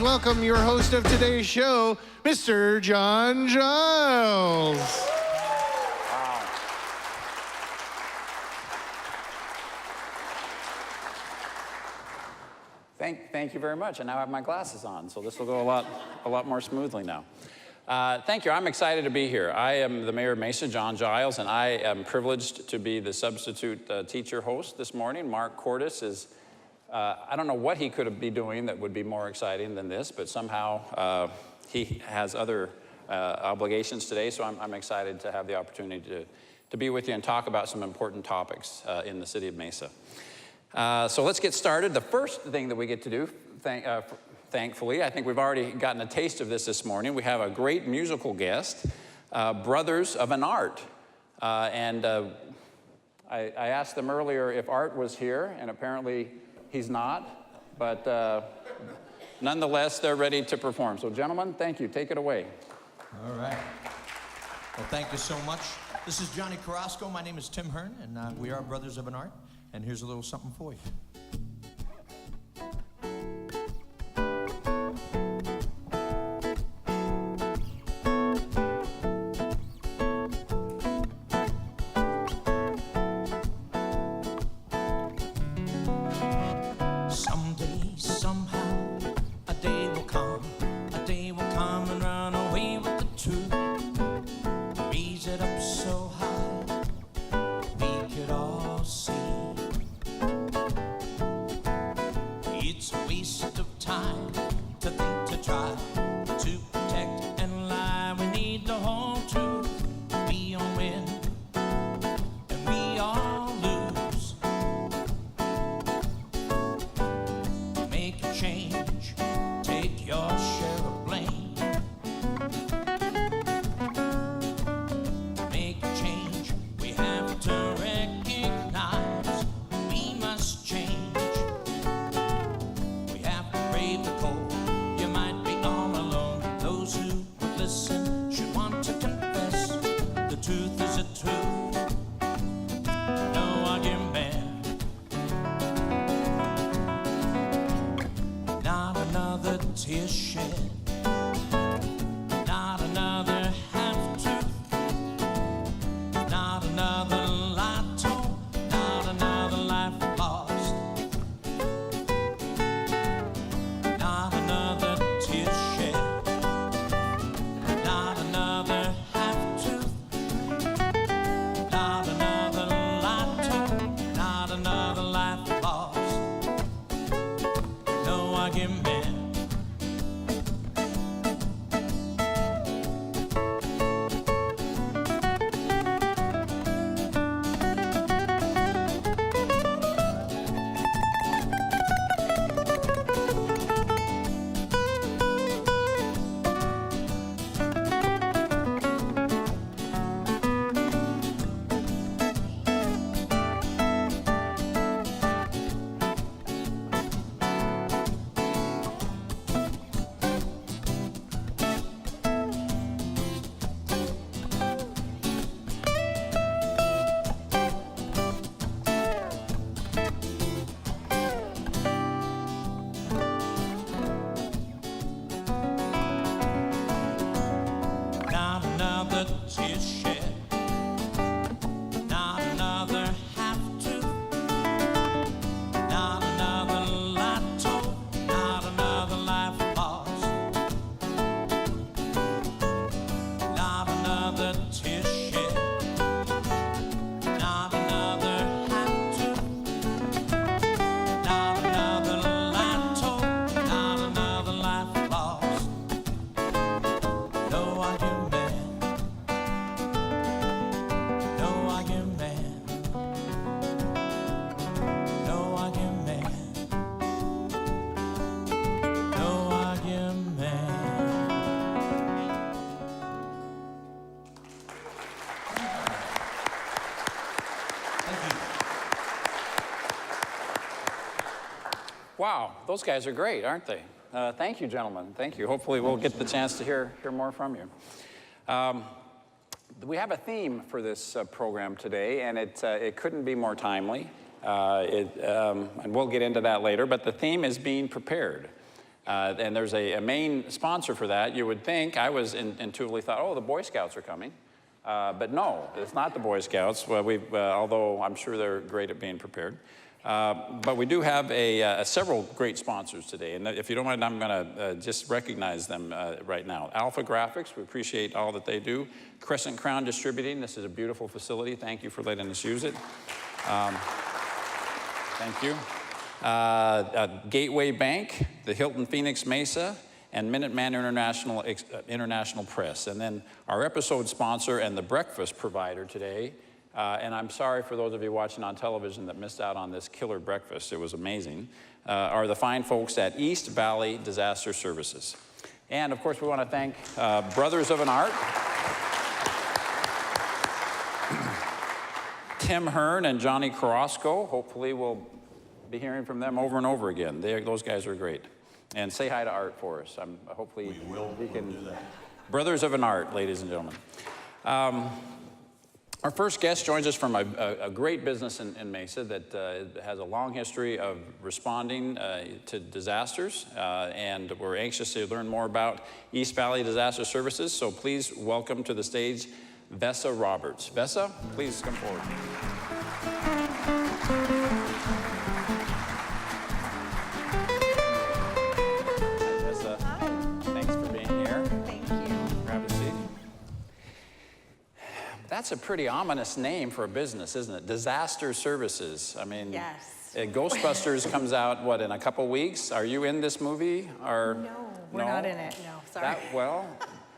please welcome your host of today's show, Mr. John Giles. Wow. Thank you very much. And now I have my glasses on, so this will go a lot more smoothly now. Thank you. I'm excited to be here. I am the mayor of Mesa, John Giles, and I am privileged to be the substitute teacher host this morning. Mark Cordes is, I don't know what he could be doing that would be more exciting than this, but somehow he has other obligations today, so I'm excited to have the opportunity to be with you and talk about some important topics in the city of Mesa. So let's get started. The first thing that we get to do, thankfully, I think we've already gotten a taste of this morning. We have a great musical guest, Brothers of an Art. I asked them earlier if Art was here, and apparently he's not. But nonetheless, they're ready to perform. So gentlemen, thank you. Take it away. All right. Well, thank you so much. This is Johnny Carrasco. My name is Tim Hearn, and we are Brothers of an Art. And here's a little something for you. Someday, somehow, a day will come and run away with the truth. Raise it up so high, we could all see. It's a waste of time to think to try to protect and lie. We need the whole truth. We all win and we all lose. Make a change, take your share of blame. Make a change, we have to recognize we must change. We have to brave the cold. You might be all alone. Those who would listen should want to confess. The truth is the truth. No argument. Not another tear shed. Not another half-truth. Not another lie told. Not another life lost. Not another tear shed. Not another half-truth. Not another lie told. Not another life lost. No argument. Not another tear shed. Not another half-truth. Not another lie told. Not another life lost. Not another tear shed. Not another half-truth. Not another lie told. Not another life lost. No argument. No argument. No argument. No argument. Thank you. Wow, those guys are great, aren't they? Thank you, gentlemen. Thank you. Hopefully we'll get the chance to hear more from you. We have a theme for this program today, and it couldn't be more timely. And we'll get into that later, but the theme is being prepared. And there's a main sponsor for that. You would think, I was intuitively thought, oh, the Boy Scouts are coming. But no, it's not the Boy Scouts, well, although I'm sure they're great at being prepared. But we do have several great sponsors today, and if you don't mind, I'm going to just recognize them right now. Alpha Graphics, we appreciate all that they do. Crescent Crown Distributing, this is a beautiful facility. Thank you for letting us use it. Thank you. Gateway Bank, the Hilton Phoenix Mesa, and Minuteman International Press. And then our episode sponsor and the breakfast provider today, and I'm sorry for those of you watching on television that missed out on this killer breakfast, it was amazing, are the fine folks at East Valley Disaster Services. And of course, we want to thank Brothers of an Art, Tim Hearn and Johnny Carrasco. Hopefully we'll be hearing from them over and over again. Those guys are great. And say hi to Art for us. Hopefully we'll do that. Brothers of an Art, ladies and gentlemen. Our first guest joins us from a great business in Mesa that has a long history of responding to disasters, and we're anxious to learn more about East Valley Disaster Services. So please welcome to the stage Vessa Roberts. Vessa, please come forward. That's a pretty ominous name for a business, isn't it? Disaster Services. I mean, yes. Ghostbusters comes out, what, in a couple weeks? Are you in this movie? Or no, we're not in it. No, sorry. Well,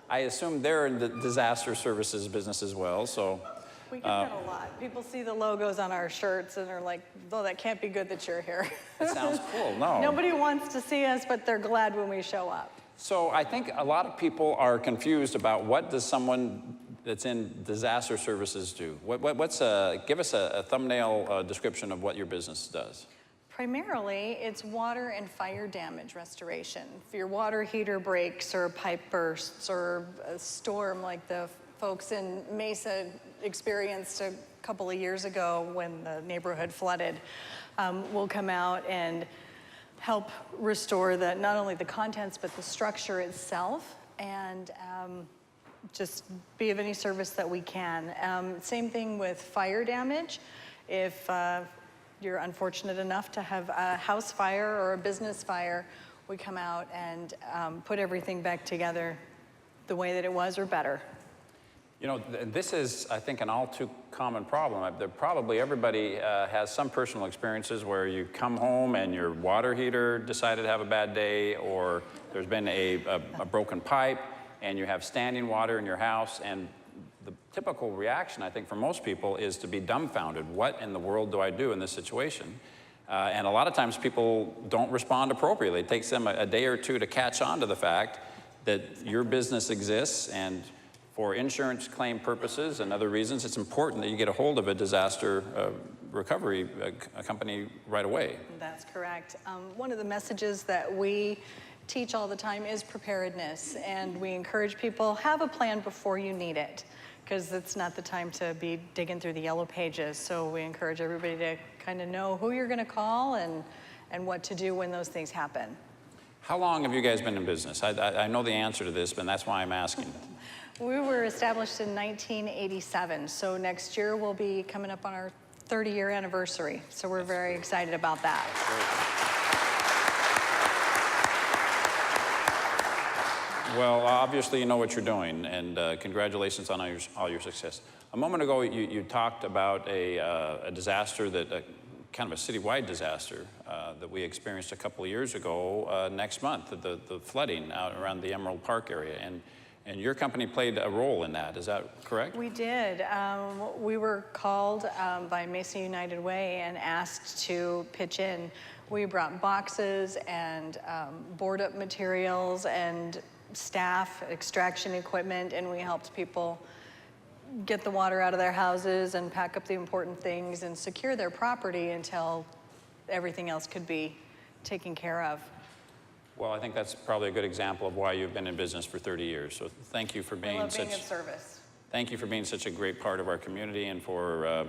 I assume they're in the disaster services business as well, so. We get that a lot. People see the logos on our shirts and are like, oh, that can't be good that you're here. It sounds cool, no. Nobody wants to see us, but they're glad when we show up. So I think a lot of people are confused about what does someone that's in disaster services do? Give us a thumbnail description of what your business does. Primarily, it's water and fire damage restoration. If your water heater breaks or pipe bursts or a storm like the folks in Mesa experienced a couple of years ago when the neighborhood flooded, we'll come out and help restore not only the contents, but the structure itself, and just be of any service that we can. Same thing with fire damage. If you're unfortunate enough to have a house fire or a business fire, we come out and put everything back together the way that it was or better. You know, this is, I think, an all too common problem. Probably everybody has some personal experiences where you come home and your water heater decided to have a bad day, or there's been a broken pipe, and you have standing water in your house, and the typical reaction, I think, for most people is to be dumbfounded. What in the world do I do in this situation? And a lot of times people don't respond appropriately. It takes them a day or two to catch on to the fact that your business exists, and for insurance claim purposes and other reasons, it's important that you get a hold of a disaster recovery company right away. That's correct. One of the messages that we teach all the time is preparedness, and we encourage people, have a plan before you need it, because it's not the time to be digging through the yellow pages. So we encourage everybody to kind of know who you're going to call and what to do when those things happen. How long have you guys been in business? I know the answer to this, but that's why I'm asking. We were established in 1987, so next year we'll be coming up on our 30-year anniversary, so we're very excited about that. Well, obviously you know what you're doing, and congratulations on all your success. A moment ago, you talked about a disaster kind of a citywide disaster that we experienced a couple of years ago next month, the flooding out around the Emerald Park area, and your company played a role in that. Is that correct? We did. We were called by Mesa United Way and asked to pitch in. We brought boxes and board-up materials and staff, extraction equipment, and we helped people get the water out of their houses and pack up the important things and secure their property until everything else could be taken care of. Well, I think that's probably a good example of why you've been in business for 30 years. So thank you for being I love being of service. Thank you for being such a great part of our community and for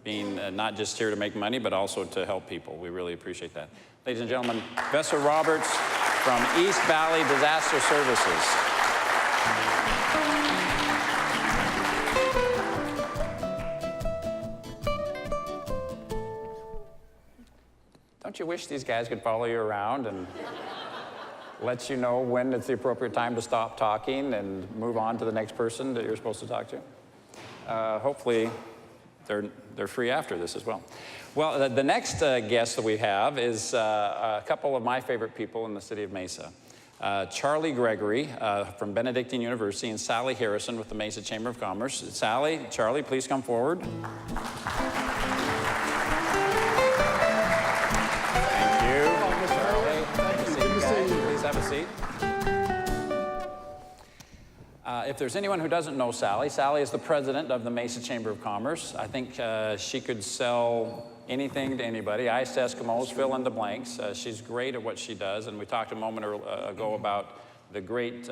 being not just here to make money, but also to help people. We really appreciate that. Ladies and gentlemen, Vessa Roberts from East Valley Disaster Services. Don't you wish these guys could follow you around and let you know when it's the appropriate time to stop talking and move on to the next person that you're supposed to talk to? Hopefully, they're free after this as well. Well, the next guest that we have is a couple of my favorite people in the city of Mesa. Charlie Gregory from Benedictine University and Sally Harrison with the Mesa Chamber of Commerce. Sally, Charlie, please come forward. Thank you. Charlie, good to see you guys. Please have a seat. If there's anyone who doesn't know Sally, Sally is the president of the Mesa Chamber of Commerce. I think she could sell anything to anybody. Ice Eskimos, fill in the blanks. She's great at what she does, and we talked a moment ago about the great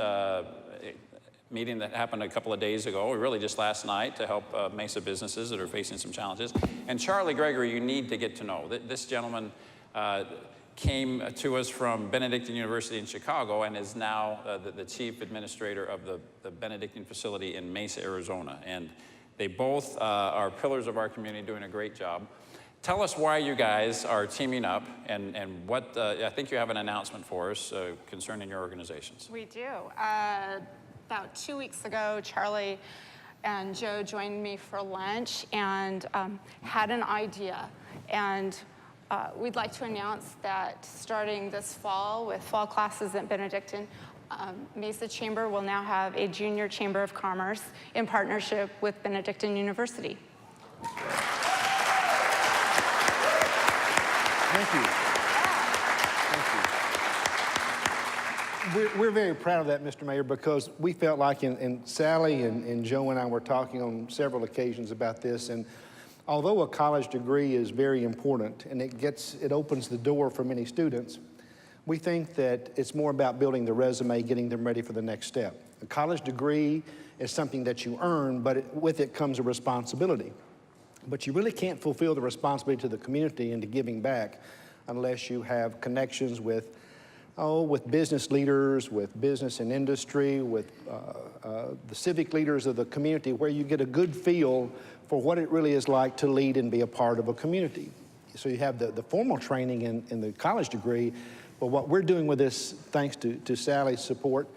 meeting that happened a couple of days ago, or really just last night, to help Mesa businesses that are facing some challenges. And Charlie Gregory, you need to get to know. This gentleman came to us from Benedictine University in Chicago and is now the chief administrator of the Benedictine facility in Mesa, Arizona. And they both are pillars of our community, doing a great job. Tell us why you guys are teaming up and what, I think you have an announcement for us concerning your organizations. We do. About 2 weeks ago, Charlie and Joe joined me for lunch and had an idea. And we'd like to announce that starting this fall with fall classes at Benedictine, Mesa Chamber will now have a junior chamber of commerce in partnership with Benedictine University. Thank you. Thank you. We're very proud of that, Mr. Mayor, because we felt like, and Sally and Joe and I were talking on several occasions about this, and although a college degree is very important and it opens the door for many students, we think that it's more about building the resume, getting them ready for the next step. A college degree is something that you earn, but with it comes a responsibility. But you really can't fulfill the responsibility to the community and to giving back unless you have connections with business leaders, with business and industry, with the civic leaders of the community, where you get a good feel for what it really is like to lead and be a part of a community. So you have the formal training in the college degree, but what we're doing with this, thanks to Sally's support,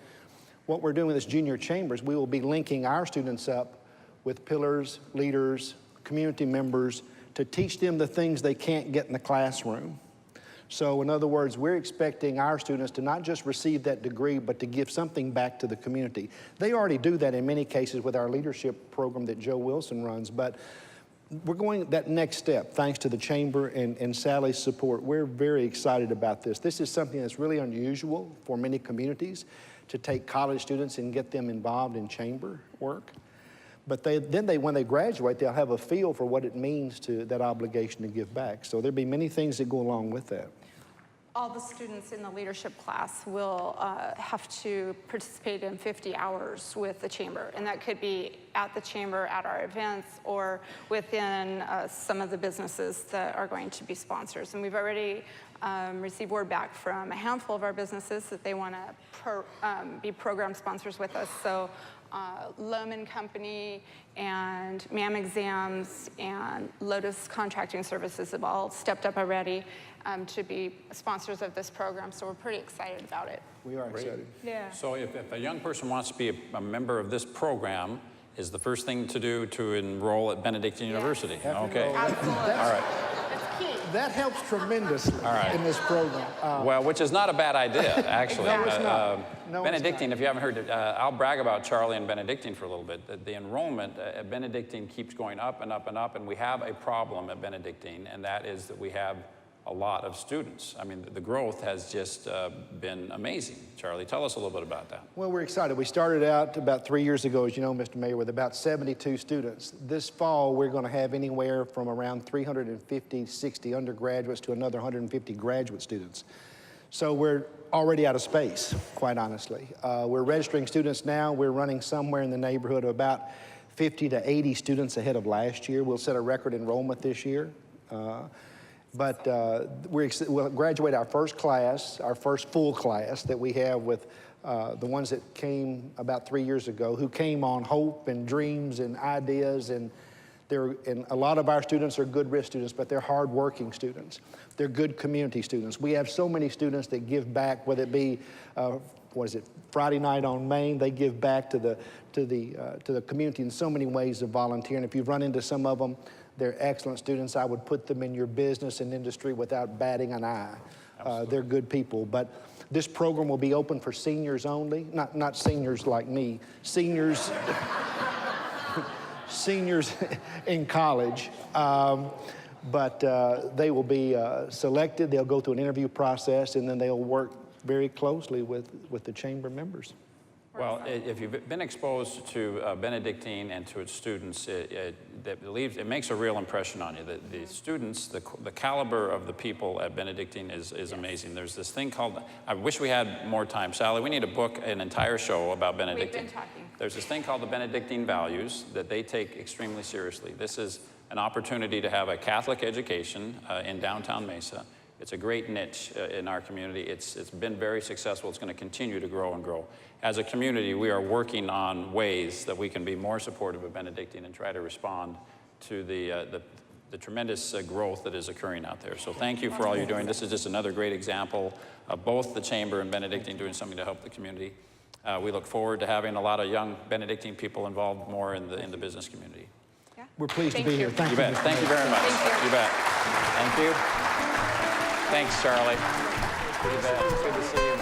what we're doing with this junior chambers, we will be linking our students up with pillars, leaders, community members to teach them the things they can't get in the classroom. So in other words, we're expecting our students to not just receive that degree, but to give something back to the community. They already do that in many cases with our leadership program that Joe Wilson runs, but we're going that next step thanks to the Chamber and Sally's support. We're very excited about this. This is something that's really unusual for many communities, to take college students and get them involved in chamber work. But when they graduate, they'll have a feel for what it means to that obligation to give back. So there'll be many things that go along with that. All the students in the leadership class will have to participate in 50 hours with the chamber, and that could be at the chamber, at our events, or within some of the businesses that are going to be sponsors. And we've already received word back from a handful of our businesses that they want to be program sponsors with us. So Lohman Company and MAM Exams and Lotus Contracting Services have all stepped up already to be sponsors of this program, so we're pretty excited about it. We are excited. Yeah. So if a young person wants to be a member of this program, is the first thing to do to enroll at Benedictine University? Okay. Absolutely. All right. That's key. That helps tremendously in this program. Well, which is not a bad idea, actually. No, it's not. No, Benedictine, it's if you haven't heard it, I'll brag about Charlie and Benedictine for a little bit. The enrollment at Benedictine keeps going up and up and up, and we have a problem at Benedictine, and that is that we have a lot of students. I mean, the growth has just been amazing. Charlie, tell us a little bit about that. Well, we're excited. We started out about 3 years ago, as you know, Mr. Mayor, with about 72 students. This fall, we're going to have anywhere from around 350, 60 undergraduates to another 150 graduate students. So we're already out of space, quite honestly. We're registering students now. We're running somewhere in the neighborhood of about 50 to 80 students ahead of last year. We'll set a record enrollment this year. We'll graduate our first class, our first full class that we have with the ones that came about 3 years ago, who came on hope and dreams and ideas, and a lot of our students are good risk students, but they're hardworking students. They're good community students. We have so many students that give back, whether it be, Friday night on Main. They give back to the community in so many ways of volunteering. If you've run into some of them, they're excellent students. I would put them in your business and industry without batting an eye. They're good people. But this program will be open for seniors only, not seniors like me, seniors, seniors in college. But they will be selected. They'll go through an interview process, and then they'll work very closely with the chamber members. Well, if you've been exposed to Benedictine and to its students, it makes a real impression on you. The students, the caliber of the people at Benedictine is amazing. There's this thing called, I wish we had more time. Sally, we need to book an entire show about Benedictine. We've been talking. There's this thing called the Benedictine values that they take extremely seriously. This is an opportunity to have a Catholic education in downtown Mesa. It's a great niche in our community. It's been very successful. It's going to continue to grow and grow. As a community, we are working on ways that we can be more supportive of Benedictine and try to respond to the tremendous growth that is occurring out there. So thank you for all you're doing. This is just another great example of both the Chamber and Benedictine doing something to help the community. We look forward to having a lot of young Benedictine people involved more in the business community. Yeah. We're pleased to be here. Thank you. You bet. Thank you very much. Thank you. You bet. Thank you. Thanks, Charlie. You bet. It's good to see you.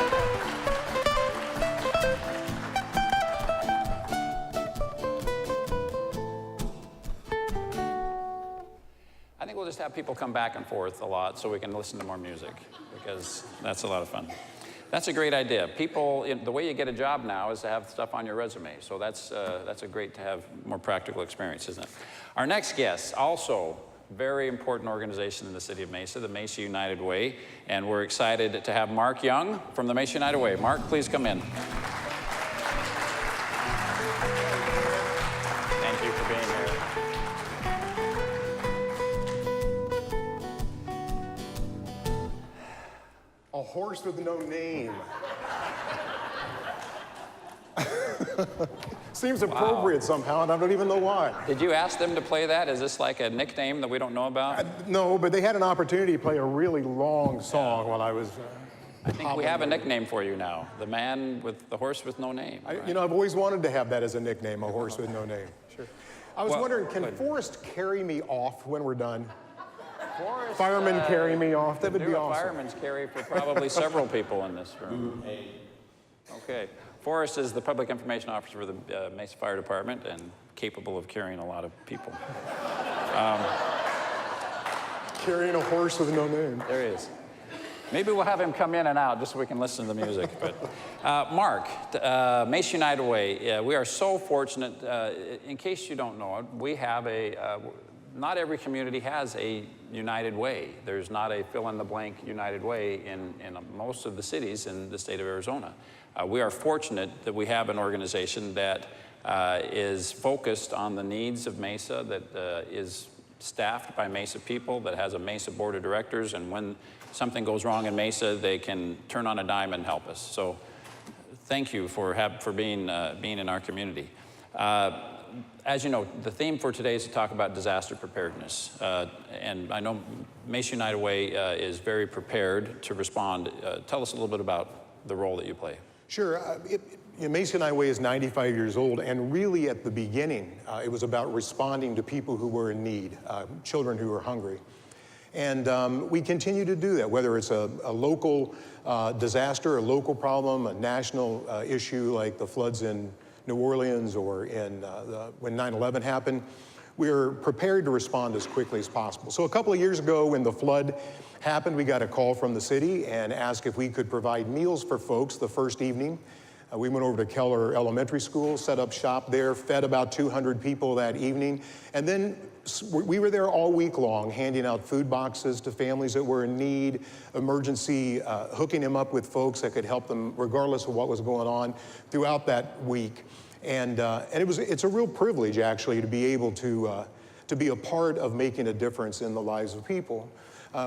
I think we'll just have people come back and forth a lot so we can listen to more music, because that's a lot of fun. That's a great idea. People, the way you get a job now is to have stuff on your resume. So that's a great to have more practical experience, isn't it? Our next guest, also very important organization in the city of Mesa, the Mesa United Way. And we're excited to have Mark Young from the Mesa United Way. Mark, please come in. Thank you for being here. A horse with no name. Seems appropriate somehow, and I don't even know why. Did you ask them to play that? Is this like a nickname that we don't know about? No, but they had an opportunity to play a really long song while I was. I think we have a nickname for you now. The man with the horse with no name. Right? You know, I've always wanted to have that as a nickname, a horse with no name. Sure. I was wondering, can good. Forrest carry me off when we're done? Forrest, Firemen carry me off. That would be a awesome. fireman's carry for probably several people in this room. Okay. Forrest is the public information officer for the Mesa Fire Department and capable of carrying a lot of people. Carrying a horse with no name. There he is. Maybe we'll have him come in and out just so we can listen to the music. But Mark, Mesa United Way, we are so fortunate. In case you don't know it, we have not every community has a United Way. There's not a fill-in-the-blank United Way in most of the cities in the state of Arizona. We are fortunate that we have an organization that is focused on the needs of Mesa, that is staffed by Mesa people, that has a Mesa board of directors, and when something goes wrong in Mesa, they can turn on a dime and help us. So thank you for being in our community. As you know, the theme for today is to talk about disaster preparedness. And I know Mesa United Way is very prepared to respond. Tell us a little bit about the role that you play. Sure. Mesa United Way is 95 years old, and really at the beginning, it was about responding to people who were in need, children who were hungry. And we continue to do that, whether it's a local disaster, a local problem, a national issue like the floods in New Orleans or when 9/11 happened. We're prepared to respond as quickly as possible. So a couple of years ago when the flood happened, we got a call from the city and asked if we could provide meals for folks the first evening. We went over to Keller Elementary School, set up shop there, fed about 200 people that evening, and then we were there all week long handing out food boxes to families that were in need, emergency, hooking them up with folks that could help them regardless of what was going on throughout that week. And it's a real privilege, actually, to be able to be a part of making a difference in the lives of people.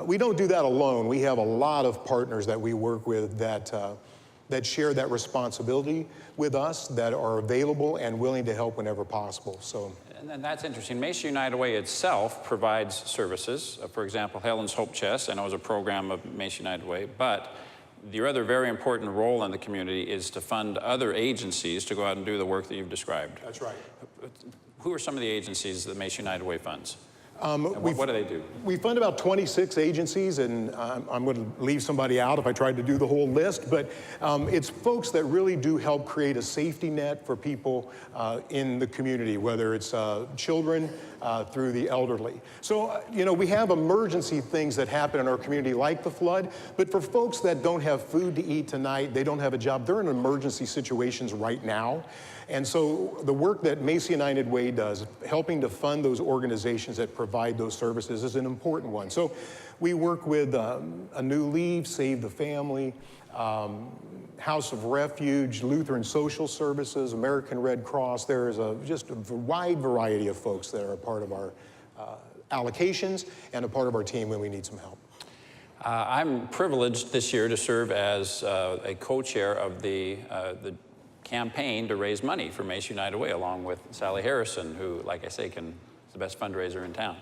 We don't do that alone. We have a lot of partners that we work with that share that responsibility with us, that are available and willing to help whenever possible. So. And that's interesting. Mesa United Way itself provides services. For example, Helen's Hope Chest, I know, is a program of Mesa United Way, but your other very important role in the community is to fund other agencies to go out and do the work that you've described. That's right. Who are some of the agencies that Mesa United Way funds? What do they do? We fund about 26 agencies, and I'm going to leave somebody out if I tried to do the whole list, but it's folks that really do help create a safety net for people in the community, whether it's children through the elderly. So, you know, we have emergency things that happen in our community like the flood, but for folks that don't have food to eat tonight, they don't have a job, they're in emergency situations right now. And so the work that Mesa United Way does, helping to fund those organizations that provide those services, is an important one. So we work with A New Leaf, Save the Family, House of Refuge, Lutheran Social Services, American Red Cross. There is just a wide variety of folks that are a part of our allocations and a part of our team when we need some help. I'm privileged this year to serve as a co-chair of the campaign to raise money for Mesa United Way, along with Sally Harrison, who, like I say, is the best fundraiser in town.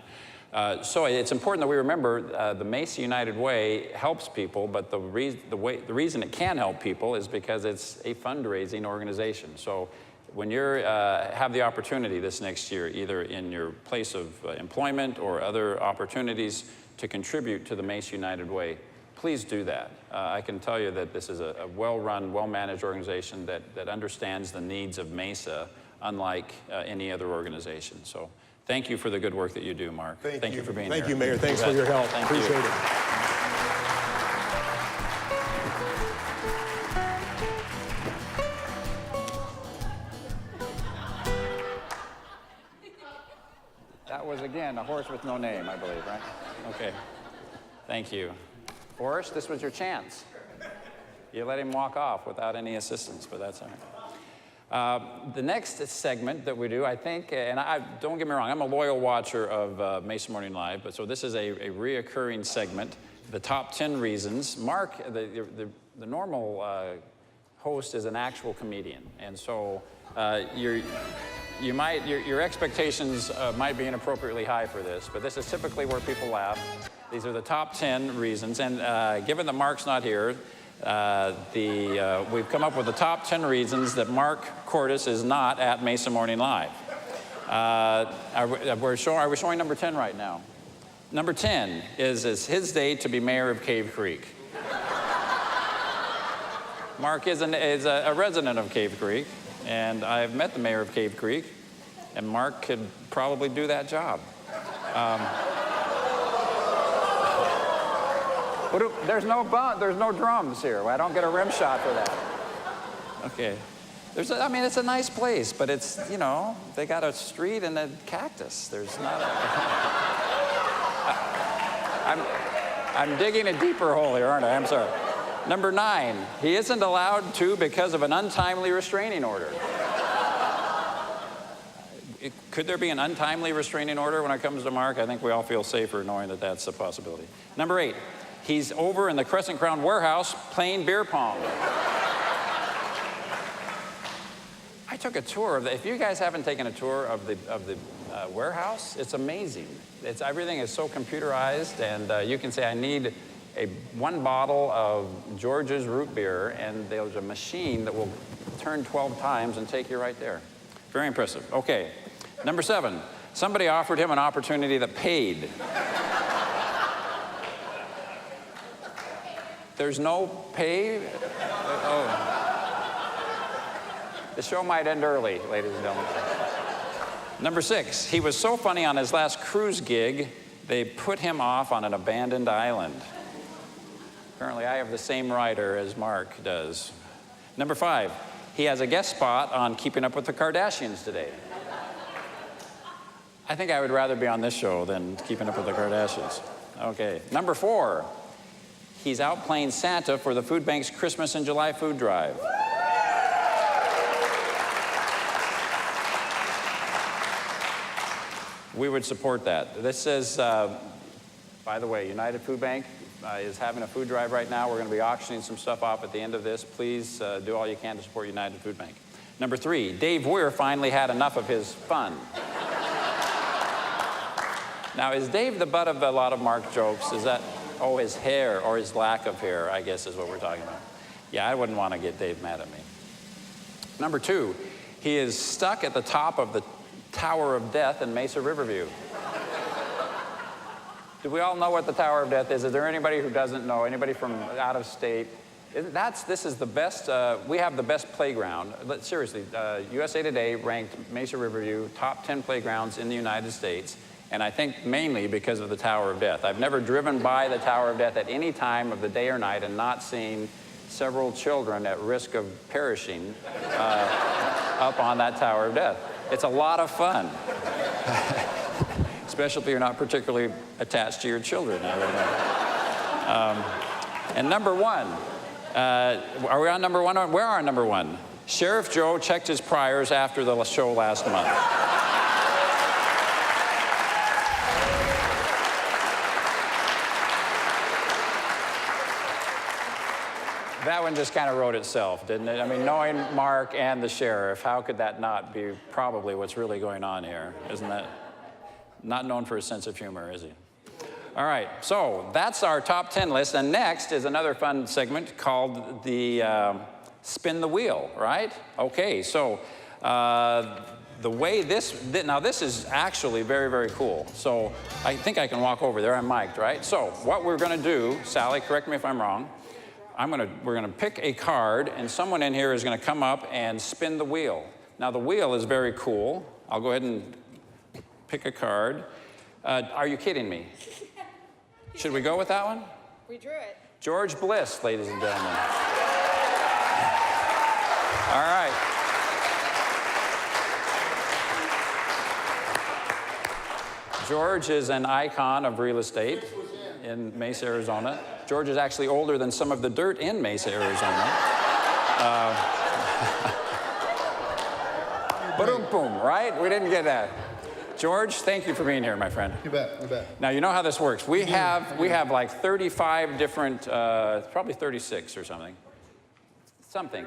So it's important that we remember the Mesa United Way helps people, but the reason it can help people is because it's a fundraising organization. So when you have the opportunity this next year, either in your place of employment or other opportunities to contribute to the Mesa United Way, please do that. I can tell you that this is a well-run, well-managed organization that understands the needs of Mesa, unlike any other organization. So thank you for the good work that you do, Mark. Thank you for being here. Thank you, Mayor. Thanks for your help. Appreciate it. That was, again, a horse with no name, I believe, right? Okay. Thank you. Forrest, this was your chance. You let him walk off without any assistance, but that's all right. The next segment that we do, I think, and don't get me wrong, I'm a loyal watcher of Mesa Morning Live, but so this is a reoccurring segment, the top 10 reasons. Mark, the normal host is an actual comedian, and so your expectations might be inappropriately high for this, but this is typically where people laugh. These are the top 10 reasons, and given that Mark's not here, we've come up with the top 10 reasons that Mark Cordes is not at Mesa Morning Live. Are we showing number 10 right now? Number 10 is his day to be mayor of Cave Creek. Mark is a resident of Cave Creek, and I've met the mayor of Cave Creek, and Mark could probably do that job. There's no drums here. I don't get a rim shot for that. Okay. I mean, it's a nice place, but it's, you know, they got a street and a cactus. There's not I'm digging a deeper hole here, aren't I? I'm sorry. Number 9, he isn't allowed to because of an untimely restraining order. Could there be an untimely restraining order when it comes to Mark? I think we all feel safer knowing that that's a possibility. Number 8, he's over in the Crescent Crown warehouse playing beer pong. I took a tour of if you guys haven't taken a tour of the warehouse, it's amazing. Everything is so computerized, and you can say, I need one bottle of George's root beer, and there's a machine that will turn 12 times and take you right there. Very impressive. Okay, number 7, somebody offered him an opportunity that paid. There's no pay? Oh. The show might end early, ladies and gentlemen. Number 6, he was so funny on his last cruise gig, they put him off on an abandoned island. Apparently, I have the same writer as Mark does. Number 5, he has a guest spot on Keeping Up with the Kardashians today. I think I would rather be on this show than Keeping Up with the Kardashians. Okay, number 4, he's out playing Santa for the food bank's Christmas in July food drive. we would support that. This is, by the way, United Food Bank is having a food drive right now. We're going to be auctioning some stuff off at the end of this. Please do all you can to support United Food Bank. Number 3, Dave Weir finally had enough of his fun. Now, is Dave the butt of a lot of Mark jokes? Is that, oh, his hair or his lack of hair, I guess is what we're talking about. Yeah, I wouldn't want to get Dave mad at me. Number 2, he is stuck at the top of the Tower of Death in Mesa Riverview. Do we all know what the Tower of Death is? Is there anybody who doesn't know? Anybody from out of state? This is the best, we have the best playground. Seriously, USA Today ranked Mesa Riverview top 10 playgrounds in the United States, and I think mainly because of the Tower of Death. I've never driven by the Tower of Death at any time of the day or night and not seen several children at risk of perishing up on that Tower of Death. It's a lot of fun. Especially if you're not particularly attached to your children, I would imagine. And number 1, are we on number 1? Where are number 1? Sheriff Joe checked his priors after the show last month. That one just kind of wrote itself, didn't it? I mean, knowing Mark and the sheriff, how could that not be probably what's really going on here? Isn't that? Not known for his sense of humor, is he? All right, so that's our top 10 list. And next is another fun segment called the Spin the Wheel, right? Okay, so the way now this is actually very, very cool. So I think I can walk over there. I'm mic'd, right? So what we're going to do, Sally, correct me if I'm wrong. We're going to pick a card, and someone in here is going to come up and spin the wheel. Now, the wheel is very cool. I'll go ahead and pick a card. Are you kidding me? Should we go with that one? We drew it. George Bliss, ladies and gentlemen. All right. George is an icon of real estate in Mesa, Arizona. George is actually older than some of the dirt in Mesa, Arizona. Boom, boom, right? We didn't get that. George, thank you for being here, my friend. You bet, you bet. Now, you know how this works. We have like 35 different, probably 36 or something.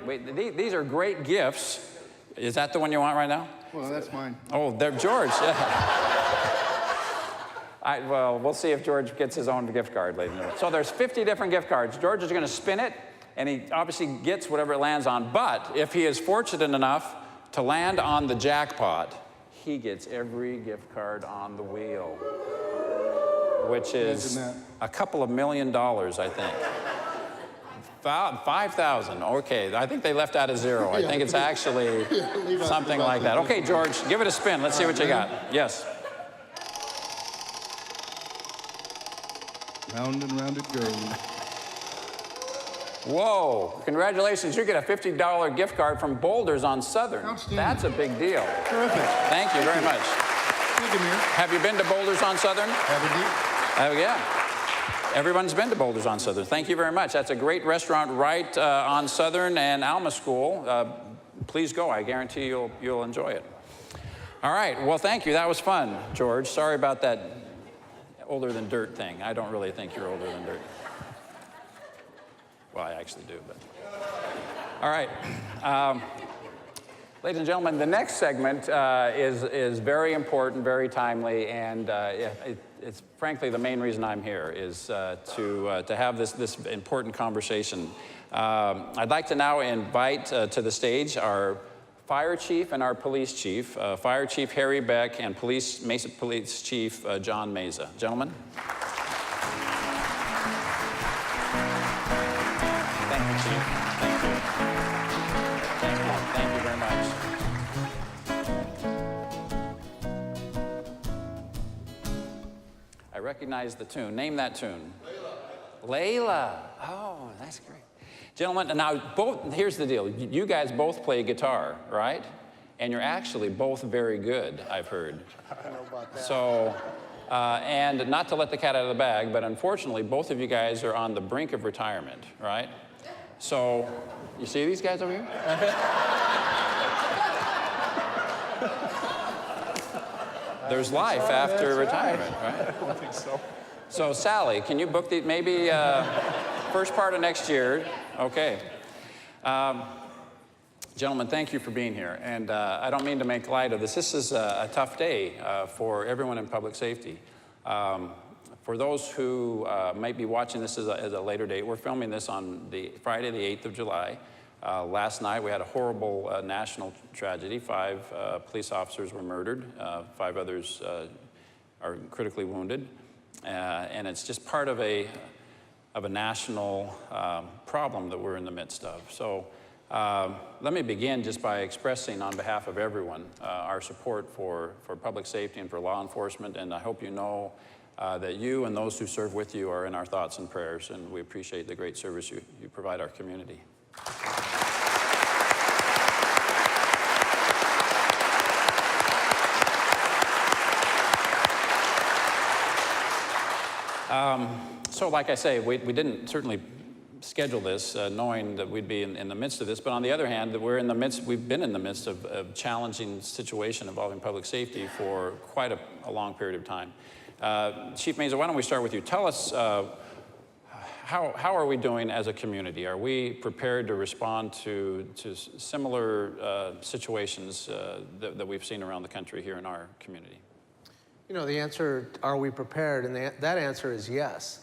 Wait, these are great gifts. Is that the one you want right now? Well, that's mine. Oh, they're George. Well, we'll see if George gets his own gift card later. So there's 50 different gift cards. George is going to spin it, and he obviously gets whatever it lands on. But if he is fortunate enough to land on the jackpot, he gets every gift card on the wheel, which is a couple of $1 million, I think. 5,000, okay. I think they left out a 0. I think it's actually something like that. Okay, George, give it a spin. Let's see what you got. Yes. Round and round it goes. Whoa, congratulations. You get a $50 gift card from Boulders on Southern. Outstanding. That's a big deal. Terrific. Thank you very much. Thank you, Mayor. Have you been to Boulders on Southern? Have a deal. Yeah. Everyone's been to Boulders on Southern. Thank you very much. That's a great restaurant right on Southern and Alma School. Please go. I guarantee you'll enjoy it. All right. Well, thank you. That was fun, George. Sorry about that older than dirt thing. I don't really think you're older than dirt. Well, I actually do, but. All right. Ladies and gentlemen, the next segment is very important, very timely, and it's frankly the main reason I'm here is to have this important conversation. I'd like to now invite to the stage our Fire Chief and our Police Chief, Fire Chief Harry Beck and Mesa Police Chief John Meza. Gentlemen. Thank you, Chief. Thank you. Thank you very much. I recognize the tune. Name that tune. Layla. Oh, that's great. Gentlemen, now here's the deal. You guys both play guitar, right? And you're actually both very good, I've heard. I don't know about that. So, and not to let the cat out of the bag, but unfortunately, both of you guys are on the brink of retirement, right? So, you see these guys over here? there's life after retirement, right? I don't think so. So Sally, can you book the, maybe first part of next year? Okay. Gentlemen, thank you for being here. And I don't mean to make light of this. This is a tough day for everyone in public safety. For those who might be watching this as a later date, we're filming this on the Friday, the 8th of July. Last night, we had a horrible national tragedy. 5 police officers were murdered. 5 others are critically wounded. And it's just part of a national problem that we're in the midst of. So let me begin just by expressing on behalf of everyone our support for public safety and for law enforcement. And I hope you know that you and those who serve with you are in our thoughts and prayers. And we appreciate the great service you provide our community. So like I say, we didn't certainly schedule this knowing that we'd be in the midst of this, but on the other hand, we've been in the midst of a challenging situation involving public safety for quite a long period of time. Chief Meza, why don't we start with you? Tell us, how are we doing as a community? Are we prepared to respond to similar situations that we've seen around the country here in our community? You know, the answer, are we prepared? And that answer is yes.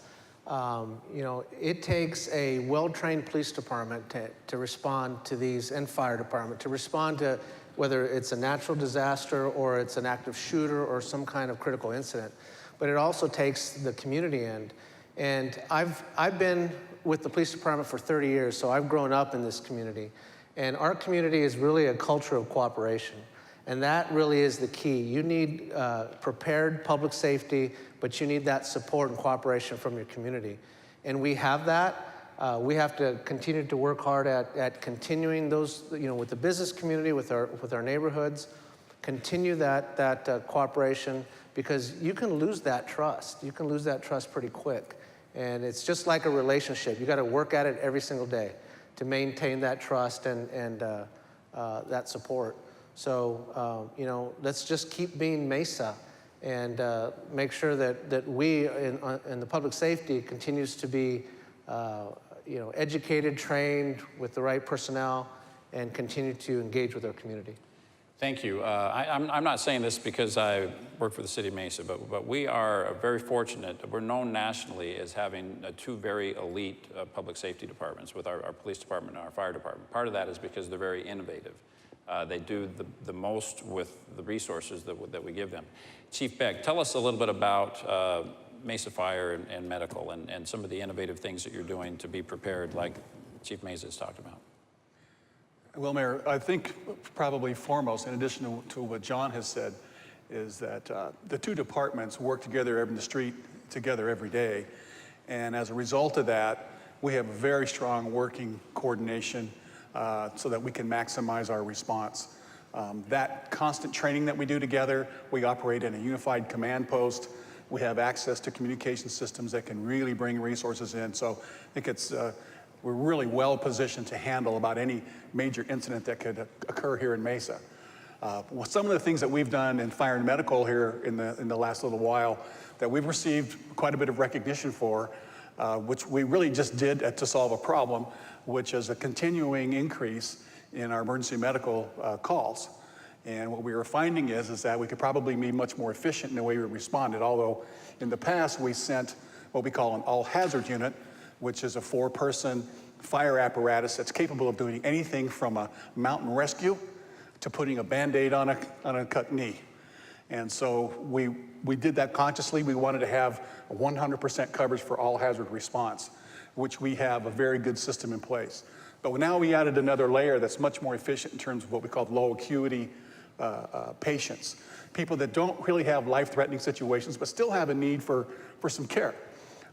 You know, it takes a well-trained police department to respond to these, and fire department, to respond to whether it's a natural disaster or it's an active shooter or some kind of critical incident. But it also takes the community end. And I've been with the police department for 30 years, so I've grown up in this community. And our community is really a culture of cooperation. And that really is the key. You need prepared public safety, but you need that support and cooperation from your community. And we have that. We have to continue to work hard at continuing those, you know, with the business community, with our neighborhoods, continue that cooperation, because you can lose that trust. You can lose that trust pretty quick. And it's just like a relationship. You got to work at it every single day to maintain that trust and that support. So, you know, let's just keep being Mesa and make sure that we in the public safety continues to be, you know, educated, trained with the right personnel, and continue to engage with our community. Thank you. I'm not saying this because I work for the city of Mesa, but we are very fortunate. We're known nationally as having 2 very elite public safety departments with our police department and our fire department. Part of that is because they're very innovative. They do the most with the resources that we give them. Chief Beck, tell us a little bit about Mesa Fire and Medical and some of the innovative things that you're doing to be prepared, like Chief Mesa has talked about. Well, Mayor, I think probably foremost, in addition to what John has said, is that the 2 departments work together in the street together every day. And as a result of that, we have very strong working coordination so that we can maximize our response. That constant training that we do together, we operate in a unified command post. We have access to communication systems that can really bring resources in. So I think we're really well positioned to handle about any major incident that could occur here in Mesa. Well, some of the things that we've done in fire and medical here in the last little while that we've received quite a bit of recognition for, which we really just did to solve a problem, which is a continuing increase in our emergency medical calls. And what we were finding is that we could probably be much more efficient in the way we responded, although in the past we sent what we call an all-hazard unit, which is a 4-person fire apparatus that's capable of doing anything from a mountain rescue to putting a Band-Aid on a cut knee. And so we did that consciously. We wanted to have 100% coverage for all hazard response, which we have a very good system in place. But now we added another layer that's much more efficient in terms of what we call low acuity patients, people that don't really have life-threatening situations but still have a need for some care.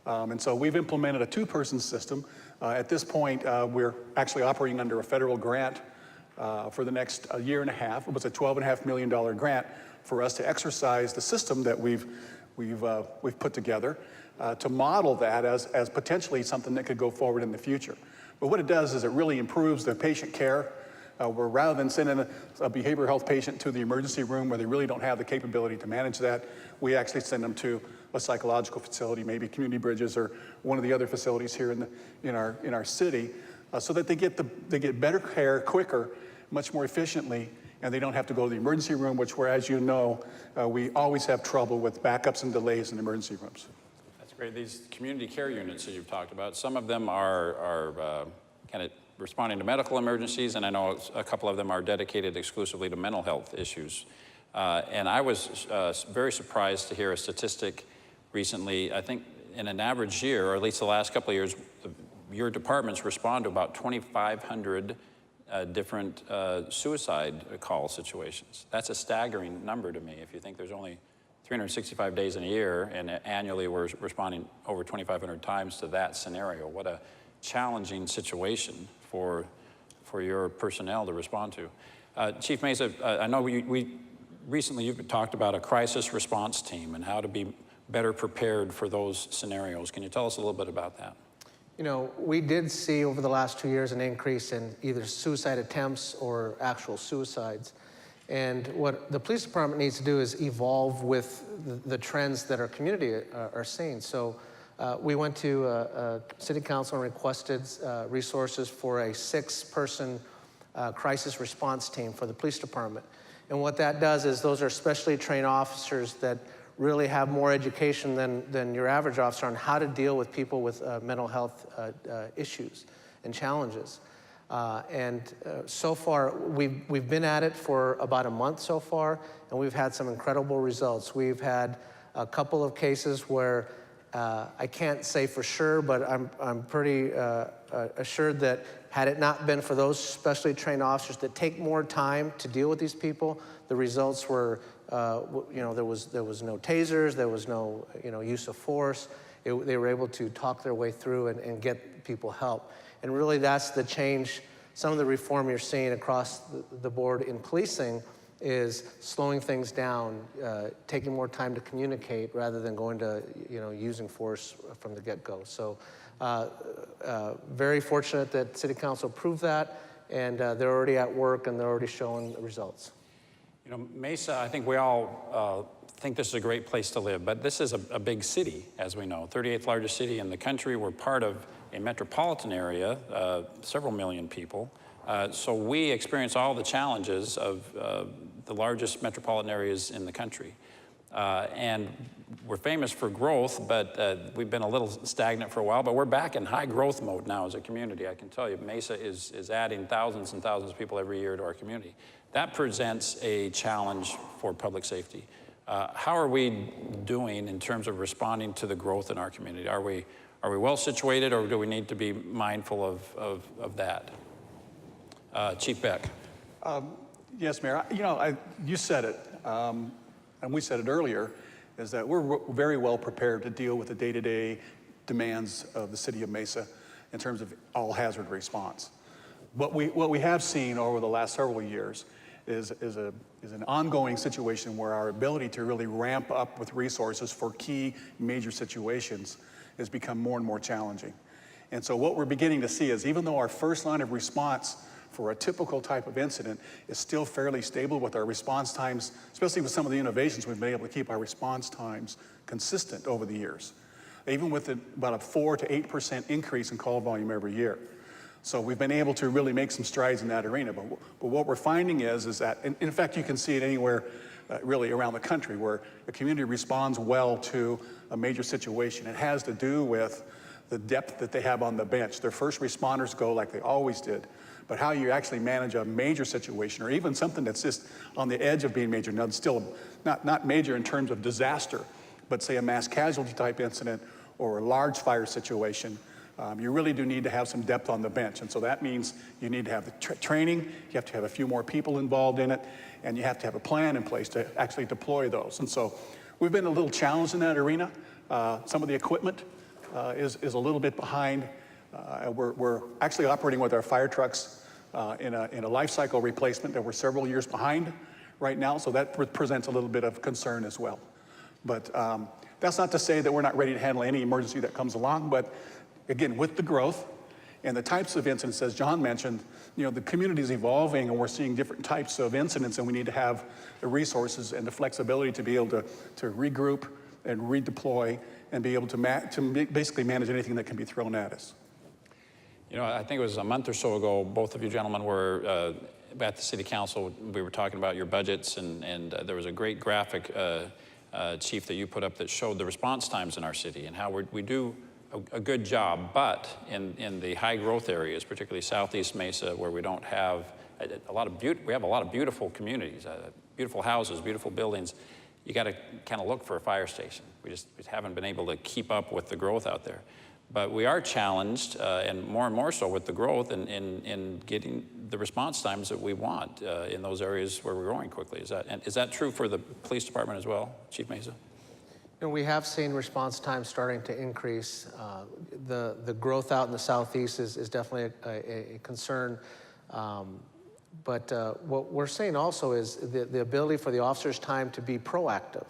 And so we've implemented a 2-person system. At this point, we're actually operating under a federal grant for the next year and a half. It was a $12.5 million grant for us to exercise the system that we've put together to model that as potentially something that could go forward in the future. But what it does is it really improves the patient care. where rather than sending a behavioral health patient to the emergency room where they really don't have the capability to manage that, we actually send them to a psychological facility, maybe Community Bridges or one of the other facilities here in our city, so that they get better care quicker, much more efficiently, and they don't have to go to the emergency room, which, where, as you know, we always have trouble with backups and delays in emergency rooms. That's great. These community care units that you've talked about, some of them are kind of responding to medical emergencies, and I know a couple of them are dedicated exclusively to mental health issues. And I was very surprised to hear a statistic recently. I think in an average year, or at least the last couple of years, your departments respond to about 2,500 different suicide call situations. That's a staggering number to me. If you think there's only 365 days in a year, and annually we're responding over 2,500 times to that scenario. What a challenging situation for your personnel to respond to. Chief Mesa, I know recently you've talked about a crisis response team and how to be better prepared for those scenarios. Can you tell us a little bit about that? You know, we did see over the last 2 years an increase in either suicide attempts or actual suicides. And what the police department needs to do is evolve with the trends that our community are seeing. So we went to City Council and requested resources for a 6-person crisis response team for the police department. And what that does is those are specially trained officers that really have more education than your average officer on how to deal with people with mental health issues and challenges. So far, we've been at it for about a month so far, and we've had some incredible results. We've had a couple of cases where I can't say for sure, but I'm pretty assured that had it not been for those specially trained officers that take more time to deal with these people, the results were, there was no tasers, there was no, use of force. They were able to talk their way through and get people help. And really, that's the change. Some of the reform you're seeing across the board in policing is slowing things down, taking more time to communicate rather than going to, using force from the get-go. So very fortunate that City Council approved that, and they're already at work and they're already showing the results. Mesa, I think we all think this is a great place to live, but this is a big city, as we know, 38th largest city in the country. We're part of a metropolitan area, several million people. So we experience all the challenges of the largest metropolitan areas in the country. And we're famous for growth, but we've been a little stagnant for a while, but we're back in high growth mode now as a community. I can tell you, Mesa is adding thousands and thousands of people every year to our community. That presents a challenge for public safety. How are we doing in terms of responding to the growth in our community? Are we well situated, or do we need to be mindful of that? Chief Beck. Yes, Mayor. You said it, and we said it earlier, is that we're very well prepared to deal with the day-to-day demands of the city of Mesa in terms of all hazard response. What we have seen over the last several years is an ongoing situation where our ability to really ramp up with resources for key major situations has become more and more challenging. And so what we're beginning to see is, even though our first line of response for a typical type of incident is still fairly stable with our response times, especially with some of the innovations, we've been able to keep our response times consistent over the years, even with about a 4 to 8% increase in call volume every year. So we've been able to really make some strides in that arena. But what we're finding is that, and in fact, you can see it anywhere really around the country where a community responds well to a major situation. It has to do with the depth that they have on the bench. Their first responders go like they always did. But how you actually manage a major situation, or even something that's just on the edge of being major, now still not major in terms of disaster, but say a mass casualty type incident or a large fire situation, you really do need to have some depth on the bench. And so that means you need to have the training, you have to have a few more people involved in it, and you have to have a plan in place to actually deploy those. And so we've been a little challenged in that arena. Some of the equipment is a little bit behind. We're actually operating with our fire trucks in a life cycle replacement that we're several years behind right now, so that presents a little bit of concern as well. But that's not to say that we're not ready to handle any emergency that comes along, but again, with the growth And the types of incidents, as John mentioned, the community is evolving and we're seeing different types of incidents, and we need to have the resources and the flexibility to be able to regroup and redeploy and be able to basically manage anything that can be thrown at us. I think it was a month or so ago, both of you gentlemen were at the City Council. We were talking about your budgets, and there was a great graphic, Chief, that you put up that showed the response times in our city and how we do a good job, but in the high growth areas, particularly Southeast Mesa, where we don't have we have a lot of beautiful communities, beautiful houses, beautiful buildings. You got to kind of look for a fire station. We haven't been able to keep up with the growth out there. But we are challenged, and more so with the growth in getting the response times that we want in those areas where we're growing quickly. Is that true for the police department as well, Chief Mesa? We have seen response times starting to increase. The growth out in the Southeast is definitely a concern. But what we're seeing also is the ability for the officers' time to be proactive.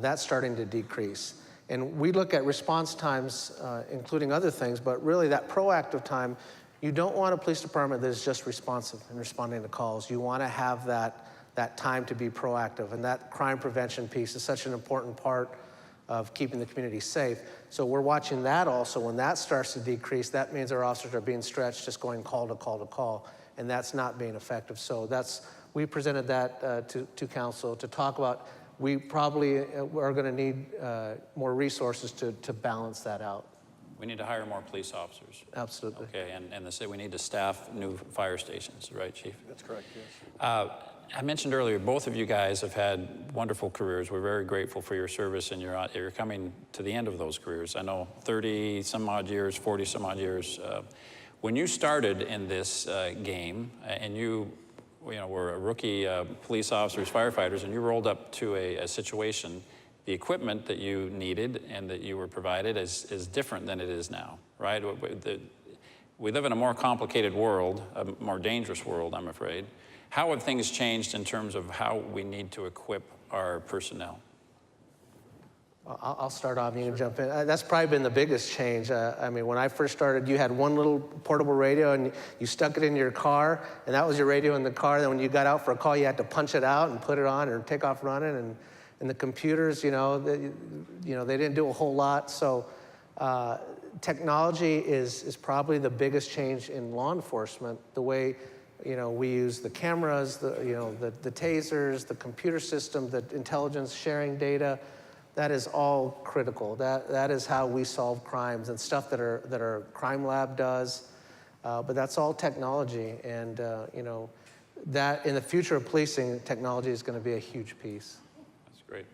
That's starting to decrease. And we look at response times, including other things, but really that proactive time, you don't want a police department that is just responsive and responding to calls. You want to have that time to be proactive. And that crime prevention piece is such an important part of keeping the community safe. So we're watching that also. When that starts to decrease, that means our officers are being stretched, just going call to call to call. And that's not being effective. So we presented that to council to talk about. We probably are going to need more resources to balance that out. We need to hire more police officers. Absolutely. Okay, and they say we need to staff new fire stations, right, Chief? That's correct, yes. I mentioned earlier, both of you guys have had wonderful careers. We're very grateful for your service, and you're coming to the end of those careers. I know 30 some odd years, 40 some odd years. When you started in this game, and you were a rookie police officers, firefighters, and you rolled up to a situation, the equipment that you needed and that you were provided is different than it is now, right? We live in a more complicated world, a more dangerous world, I'm afraid. How have things changed in terms of how we need to equip our personnel? I'll start off, you can jump in. That's probably been the biggest change. I mean, when I first started, you had one little portable radio and you stuck it in your car, and that was your radio in the car. Then when you got out for a call, you had to punch it out and put it on or take off running. And the computers, they didn't do a whole lot. So technology is probably the biggest change in law enforcement. The way, we use the cameras, the tasers, the computer system, the intelligence sharing data. That is all critical. That is how we solve crimes and stuff that our crime lab does. But that's all technology, and that in the future of policing, technology is going to be a huge piece. That's great.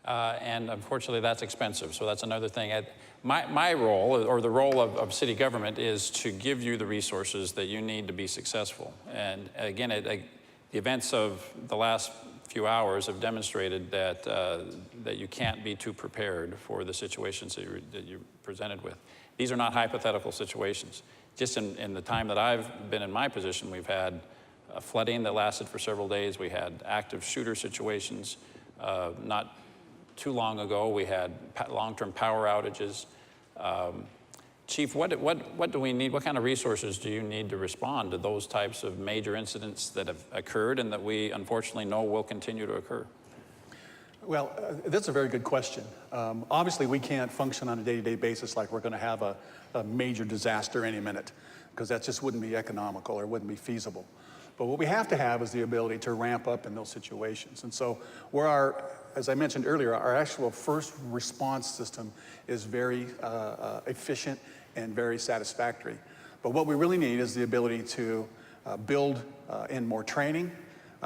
And unfortunately, that's expensive. So that's another thing. My role, or the role of city government, is to give you the resources that you need to be successful. And again, the events of the last few hours have demonstrated that you can't be too prepared for the situations that you're presented with. These are not hypothetical situations. Just in the time that I've been in my position, we've had flooding that lasted for several days. We had active shooter situations. Not too long ago, we had long-term power outages. Chief, what do we need? What kind of resources do you need to respond to those types of major incidents that have occurred and that we unfortunately know will continue to occur? Well, that's a very good question. Obviously, we can't function on a day-to-day basis like we're going to have a major disaster any minute, because that just wouldn't be economical or wouldn't be feasible. But what we have to have is the ability to ramp up in those situations. And so as I mentioned earlier, our actual first response system is very efficient and very satisfactory. But what we really need is the ability to build in more training,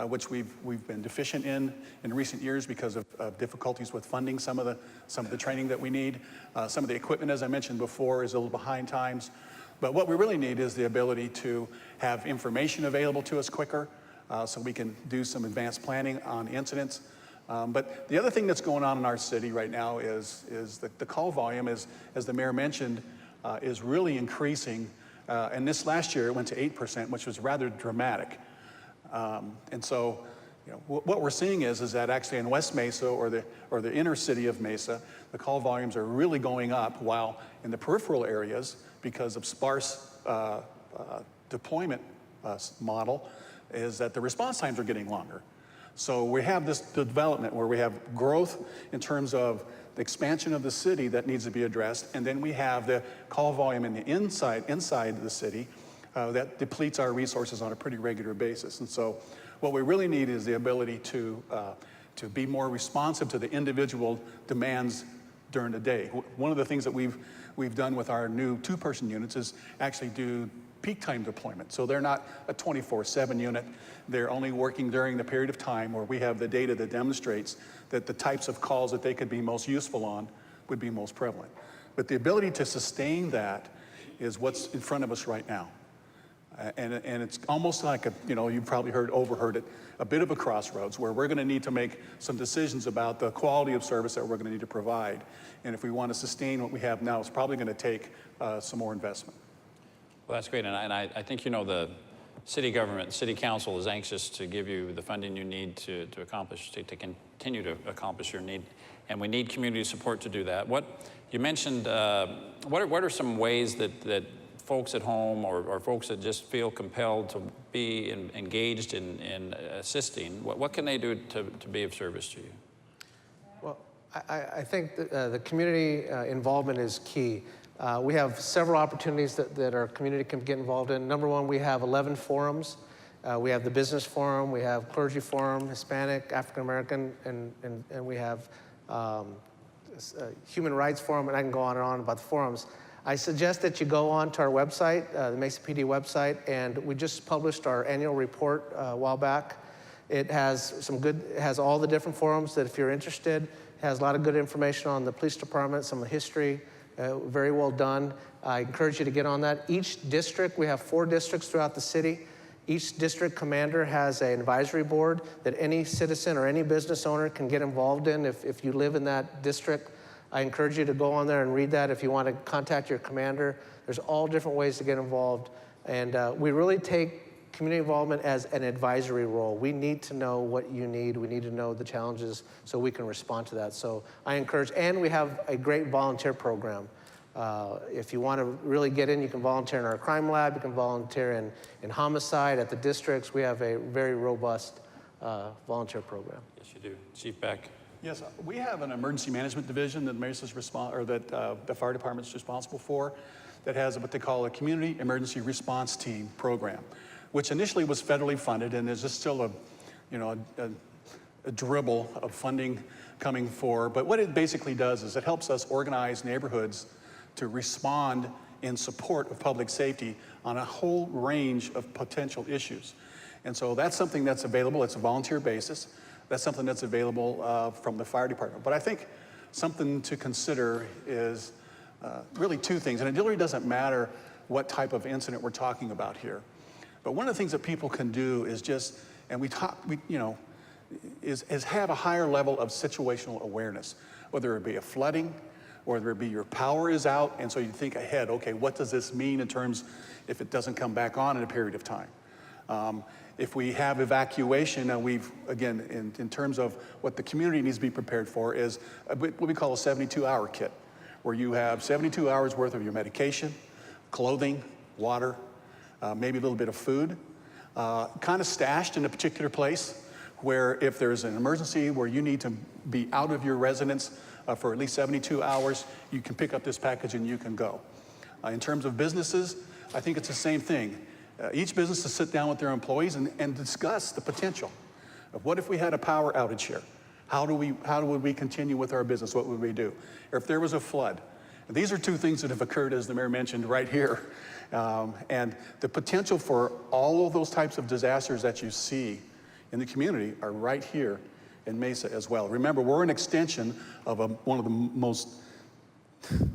which we've been deficient in recent years because of difficulties with funding some of the training that we need. Some of the equipment, as I mentioned before, is a little behind times. But what we really need is the ability to have information available to us quicker, so we can do some advanced planning on incidents. But the other thing that's going on in our city right now is that the call volume, as the mayor mentioned, is really increasing. And this last year it went to 8%, which was rather dramatic. And so, what we're seeing is that actually in West Mesa or the inner city of Mesa, the call volumes are really going up, while in the peripheral areas, because of sparse deployment model, is that the response times are getting longer. So we have this development where we have growth in terms of the expansion of the city that needs to be addressed, and then we have the call volume in the inside the city that depletes our resources on a pretty regular basis. And so what we really need is the ability to be more responsive to the individual demands during the day. One of the things that we've done with our new two-person units is actually do peak time deployment. So they're not a 24/7 unit. They're only working during the period of time where we have the data that demonstrates that the types of calls that they could be most useful on would be most prevalent. But the ability to sustain that is what's in front of us right now. And it's almost like you've probably overheard it, a bit of a crossroads where we're going to need to make some decisions about the quality of service that we're going to need to provide. And if we want to sustain what we have now, it's probably going to take some more investment. Well, that's great, and I think the city government, city council is anxious to give you the funding you need to continue to accomplish your need, and we need community support to do that. What you mentioned, what are some ways that folks at home or folks that just feel compelled to be engaged in assisting, what can they do to be of service to you? Well, I think the community involvement is key. We have several opportunities that our community can get involved in. Number one, we have 11 forums. We have the business forum, we have clergy forum, Hispanic, African American, and we have human rights forum, and I can go on and on about the forums. I suggest that you go on to our website, the Mesa PD website, and we just published our annual report a while back. It has it has all the different forums that if you're interested, it has a lot of good information on the police department, some of the history, very well done. I encourage you to get on that. Each district, we have 4 districts throughout the city. Each district commander has an advisory board that any citizen or any business owner can get involved in if you live in that district. I encourage you to go on there and read that. If you want to contact your commander, there's all different ways to get involved. And we really take community involvement as an advisory role. We need to know what you need. We need to know the challenges so we can respond to that. So I encourage, and we have a great volunteer program. If you want to really get in, you can volunteer in our crime lab. You can volunteer in homicide at the districts. We have a very robust volunteer program. Yes, you do. Chief Beck. Yes, we have an emergency management division that the fire department's responsible for, that has what they call a community emergency response team program, which initially was federally funded, and there's just still a dribble of funding coming for. But what it basically does is it helps us organize neighborhoods to respond in support of public safety on a whole range of potential issues. And so that's something that's available. It's a volunteer basis. That's something that's available from the fire department. But I think something to consider is really 2 things. And it really doesn't matter what type of incident we're talking about here. But one of the things that people can do is is have a higher level of situational awareness, whether it be a flooding, whether it be your power is out, and so you think ahead, okay, what does this mean in terms if it doesn't come back on in a period of time? If we have evacuation, and again, in terms of what the community needs to be prepared for, is what we call a 72-hour kit, where you have 72 hours worth of your medication, clothing, water, maybe a little bit of food, kind of stashed in a particular place where if there's an emergency where you need to be out of your residence for at least 72 hours, you can pick up this package and you can go. In terms of businesses, I think it's the same thing. Each business to sit down with their employees and discuss the potential of what if we had a power outage here? How would we continue with our business? What would we do? Or if there was a flood? And these are 2 things that have occurred, as the mayor mentioned, right here. And the potential for all of those types of disasters that you see in the community are right here in Mesa as well. Remember, we're an extension of one of the most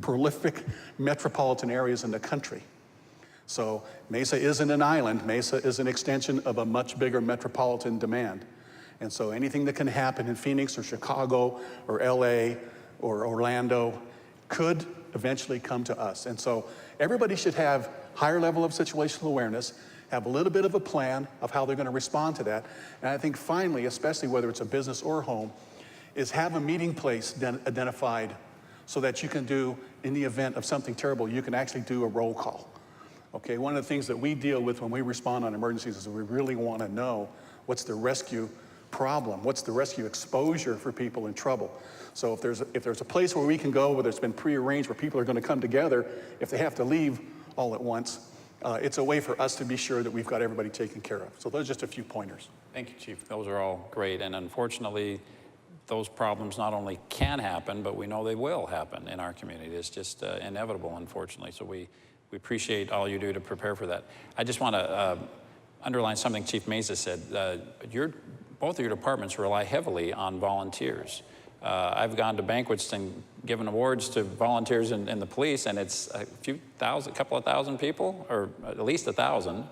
prolific metropolitan areas in the country. So Mesa isn't an island. Mesa is an extension of a much bigger metropolitan demand. And so anything that can happen in Phoenix or Chicago or LA or Orlando could eventually come to us. And so everybody should have higher level of situational awareness. have a little bit of a plan of how they're going to respond to that. And I think finally, especially whether it's a business or a home, is have a meeting place identified so that you can do, in the event of something terrible, you can actually do a roll call. Okay, one of the things that we deal with when we respond on emergencies is we really want to know what's the rescue problem, what's the rescue exposure for people in trouble. So if there's a place where we can go, where it's been prearranged, where people are going to come together, if they have to leave all at once, it's a way for us to be sure that we've got everybody taken care of. So those are just a few pointers. Thank you, Chief. Those are all great. And unfortunately, those problems not only can happen, but we know they will happen in our community. It's just inevitable, unfortunately. So we appreciate all you do to prepare for that. I just want to underline something Chief Mesa said. Both of your departments rely heavily on volunteers. I've gone to banquets and given awards to volunteers in the police, and it's a couple of thousand people, or at least 1,000,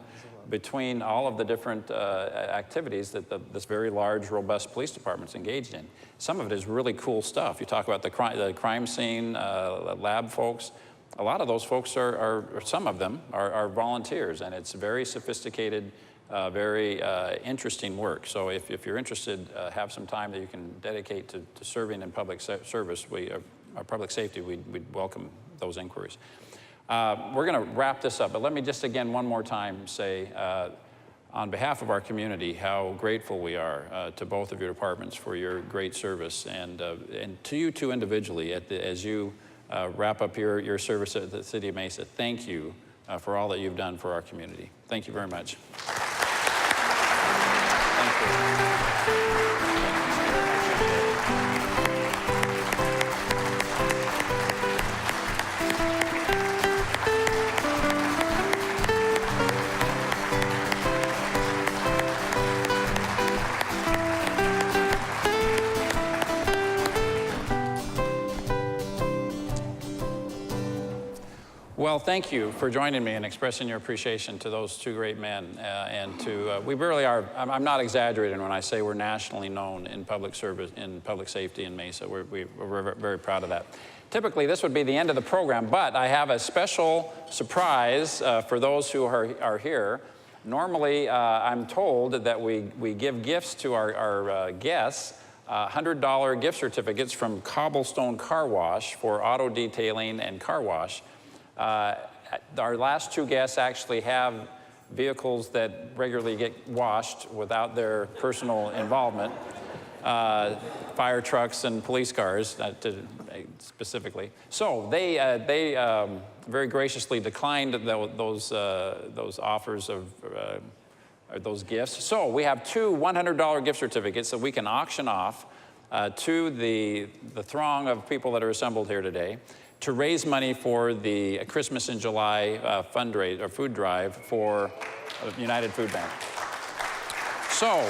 between all of the different activities that this very large, robust police department's engaged in. Some of it is really cool stuff. You talk about the crime scene, lab folks. A lot of those folks or some of them are volunteers, and it's very sophisticated, very interesting work. So if you're interested, have some time that you can dedicate to serving in public service, our public safety, we'd welcome those inquiries. We're going to wrap this up, but let me just again one more time say, on behalf of our community, how grateful we are to both of your departments for your great service, and to you two individually as you wrap up your service at the City of Mesa. Thank you for all that you've done for our community. Thank you very much. Thank you. Well, thank you for joining me and expressing your appreciation to those two great men. We really are, I'm not exaggerating when I say we're nationally known in public service, in public safety in Mesa. We're very proud of that. Typically, this would be the end of the program, but I have a special surprise for those who are here. Normally, I'm told that we give gifts to our guests, $100 gift certificates from Cobblestone Car Wash for auto detailing and car wash. Our last two guests actually have vehicles that regularly get washed without their personal involvement, fire trucks and police cars specifically. So they very graciously declined those offers of those gifts. So we have two $100 gift certificates that we can auction off to the throng of people that are assembled here today, to raise money for the Christmas in July fundraiser or food drive for United Food Bank. So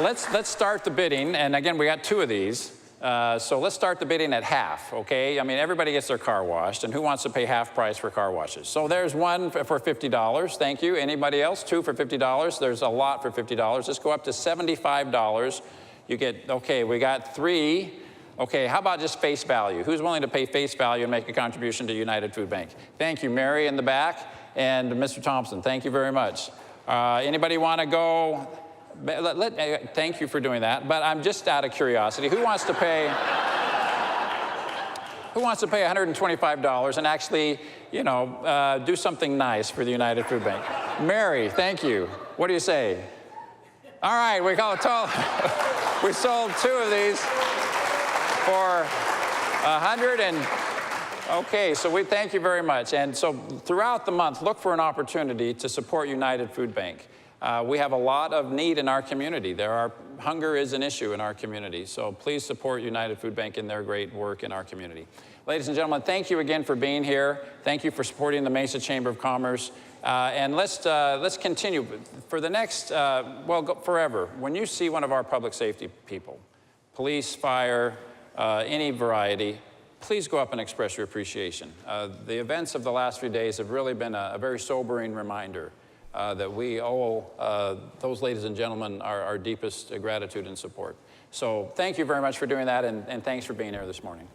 let's start the bidding, and again, we got two of these. So let's start the bidding at half, okay? I mean, everybody gets their car washed, and who wants to pay half price for car washes? So there's one for $50, thank you. Anybody else? Two for $50. There's a lot for $50. Let's go up to $75. You get, okay, we got three. Okay, how about just face value? Who's willing to pay face value and make a contribution to United Food Bank? Thank you, Mary in the back, and Mr. Thompson, thank you very much. Anybody want to go? Thank you for doing that, but I'm just out of curiosity. Who wants to pay $125 and actually, do something nice for the United Food Bank? Mary, thank you. What do you say? All right, we sold two of these for $100 and okay, so we thank you very much. And so throughout the month, look for an opportunity to support United Food Bank. We have a lot of need in our community. Hunger is an issue in our community, so please support United Food Bank in their great work in our community. Ladies and gentlemen, thank you again for being here. Thank you for supporting the Mesa Chamber of Commerce. And let's continue. For the next, forever, when you see one of our public safety people, police, fire, any variety, please go up and express your appreciation. The events of the last few days have really been a very sobering reminder that we owe those ladies and gentlemen our deepest gratitude and support. So thank you very much for doing that, and thanks for being here this morning.